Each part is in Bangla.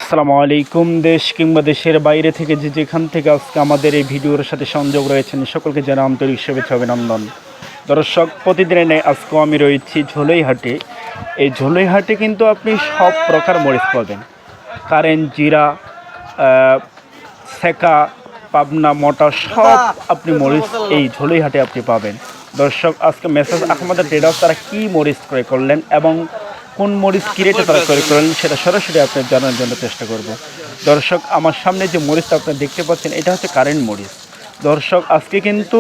আসসালামু আলাইকুম। দেশ কিংবা দেশের বাইরে থেকে যেখান থেকে আজকে আমাদের এই ভিডিওর সাথে সংযোগ রয়েছেন সকলকে জানাই আন্তরিক শুভেচ্ছা অভিনন্দন। দর্শক, প্রতিদিনের ন্যায় আজকেও আমি রয়েছি ঝোলইহাটে। এই ঝোলইহাটে কিন্তু আপনি সব প্রকার মরিচ পাবেন। কারেন্ট, জিরা, সেকা, পাবনা, মোটা সব আপনি মরিচ এই ঝোলইহাটে আপনি পাবেন। দর্শক, আজকে মেসাজ আহমদ ট্রেডার্স তারা কী মরিচ ক্রয় করলেন এবং কোন মরিচ কী রেটে তারা ক্রয় করলেন সেটা সরাসরি আপনার জানার জন্য চেষ্টা করব। দর্শক, আমার সামনে যে মরিচটা আপনি দেখতে পাচ্ছেন এটা হচ্ছে কারেন্ট মরিচ। দর্শক, আজকে কিন্তু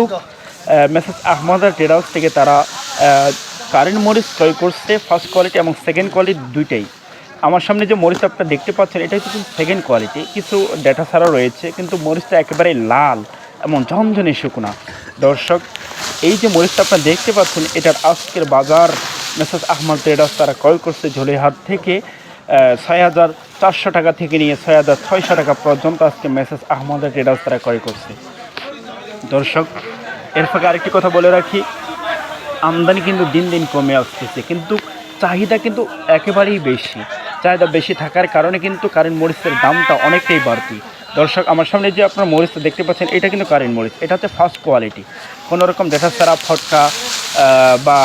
মেসাজ আহমদ ট্রেডার্স থেকে তারা কারেন্ট মরিচ ক্রয় করছে, ফার্স্ট কোয়ালিটি এবং সেকেন্ড কোয়ালিটি দুইটাই। আমার সামনে যে মরিচটা আপনারা দেখতে পাচ্ছেন এটা হচ্ছে সেকেন্ড কোয়ালিটি, কিছু ডেটা ছাড়া রয়েছে, কিন্তু মরিচটা একেবারে লাল এবং ঝনঝনে শুকনা। দর্শক, এই যে মরিচটা আপনারা দেখতে পাচ্ছেন এটার আজকের বাজার মেসাজ আহমদ ট্রেডার্স তারা ক্রয় করছে ঝোলইহাট থেকে ৬,৪০০ টাকা থেকে নিয়ে ৬,৬০০ টাকা পর্যন্ত আজকে মেসাজ আহমদ ট্রেডার্স তারা ক্রয় করছে। দর্শক, এর ফাঁকে আরেকটি কথা বলে রাখি, আমদানি কিন্তু দিন দিন কমে আসতেছে, কিন্তু চাহিদা কিন্তু একেবারেই বেশি। চাহিদা বেশি থাকার কারণে কিন্তু কারেন্ট মরিচের দামটা অনেকটাই বাড়তি। দর্শক, আমার সামনে যে আপনার মরিচটা দেখতে পাচ্ছেন এটা কিন্তু কারেন্ট মরিচ, এটা হচ্ছে ফার্স্ট কোয়ালিটি। কোনো রকম ডেটা ছাড়া ফটকা বা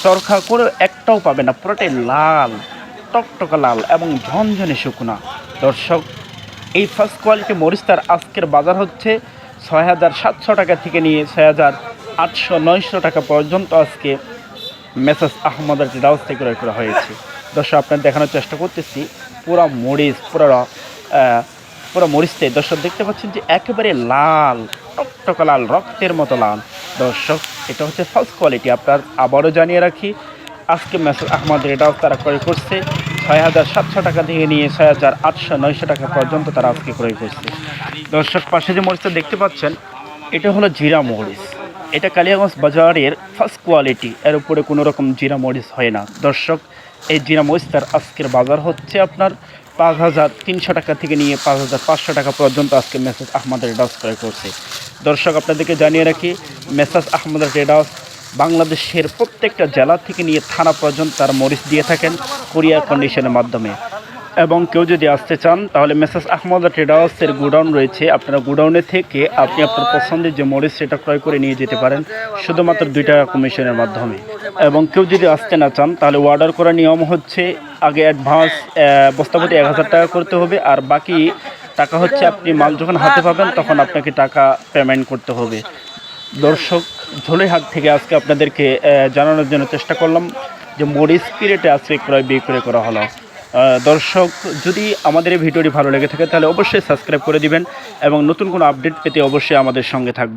চরখা করে একটাও পাবে না, পুরোটাই লাল, টকটকা লাল এবং ঝনঝনে শুকনা। দর্শক, এই ফার্স্ট কোয়ালিটি মরিচটার আজকের বাজার হচ্ছে ৬,৭০০ টাকা থেকে নিয়ে ৬,৮০০-৯০০ টাকা পর্যন্ত আজকে মেসাজ আহমদ ট্রেডার্স থেকে ক্রয় করা হয়েছে। দর্শক, আপনার দেখানোর চেষ্টা করতেছি পুরো মরিচ, পুরো মরিচটাই দর্শক দেখতে পাচ্ছেন যে একেবারে লাল, টকটকা লাল, রক্তের মতো লাল। দর্শক, এটা হচ্ছে ফার্স্ট কোয়ালিটি। আপনার আবারও জানিয়ে রাখি, আজকে মেসাজ আহমদ ট্রেডার্স তারা ক্রয় করছে ৬,৭০০ টাকা থেকে নিয়ে ৬,৮০০-৯০০ টাকা পর্যন্ত তারা আজকে ক্রয় করছে। দর্শক, পাশে যে মরিচটা দেখতে পাচ্ছেন এটা হলো জিরা মরিচ। এটা কালিয়াগঞ্জ বাজারের ফার্স্ট কোয়ালিটি, এর উপরে কোনো রকম জিরা মরিচ হয় না। দর্শক, এই জিরা মরিচটার আজকের বাজার হচ্ছে আপনার ৫,৩০০ টাকা থেকে নিয়ে ৫,৫০০ টাকা পর্যন্ত আজকে মেসাজ আহমদ ট্রেডার্স ক্রয় করছে। দর্শক, আপনাদেরকে জানিয়ে রাখি, মেসাজ আহমদ ট্রেডার্স বাংলাদেশের প্রত্যেকটা জেলা থেকে নিয়ে থানা পর্যন্ত তারা মরিচ দিয়ে থাকেন কুরিয়ার কন্ডিশনের মাধ্যমে। এবং কেউ যদি আসতে চান তাহলে মেসাজ আহমদ ট্রেডার্সের গোডাউন রয়েছে, আপনারা গোডাউনে থেকে আপনি আপনার পছন্দের যে মরিচ সেটা ক্রয় করে নিয়ে যেতে পারেন শুধুমাত্র ২ টাকা কমিশনের মাধ্যমে। এবং কেউ যদি আসতে না চান তাহলে অর্ডার করার নিয়ম হচ্ছে আগে অ্যাডভান্স বস্তাপতি ১,০০০ টাকা করতে হবে, আর বাকি টাকা হচ্ছে আপনি মাল যখন হাতে পাবেন তখন আপনাকে টাকা পেমেন্ট করতে হবে। দর্শক, ঝোলইহাট থেকে আজকে আপনাদেরকে জানানোর জন্য চেষ্টা করলাম যে মরিচ কি রেটে আজকে ক্রয় বিক্রয় করা হলো। দর্শক, যদি আমাদের এই ভিডিওটি ভালো লেগে থাকে তাহলে অবশ্যই সাবস্ক্রাইব করে দিবেন এবং নতুন কোনো আপডেট পেতে অবশ্যই আমাদের সঙ্গে থাকবেন।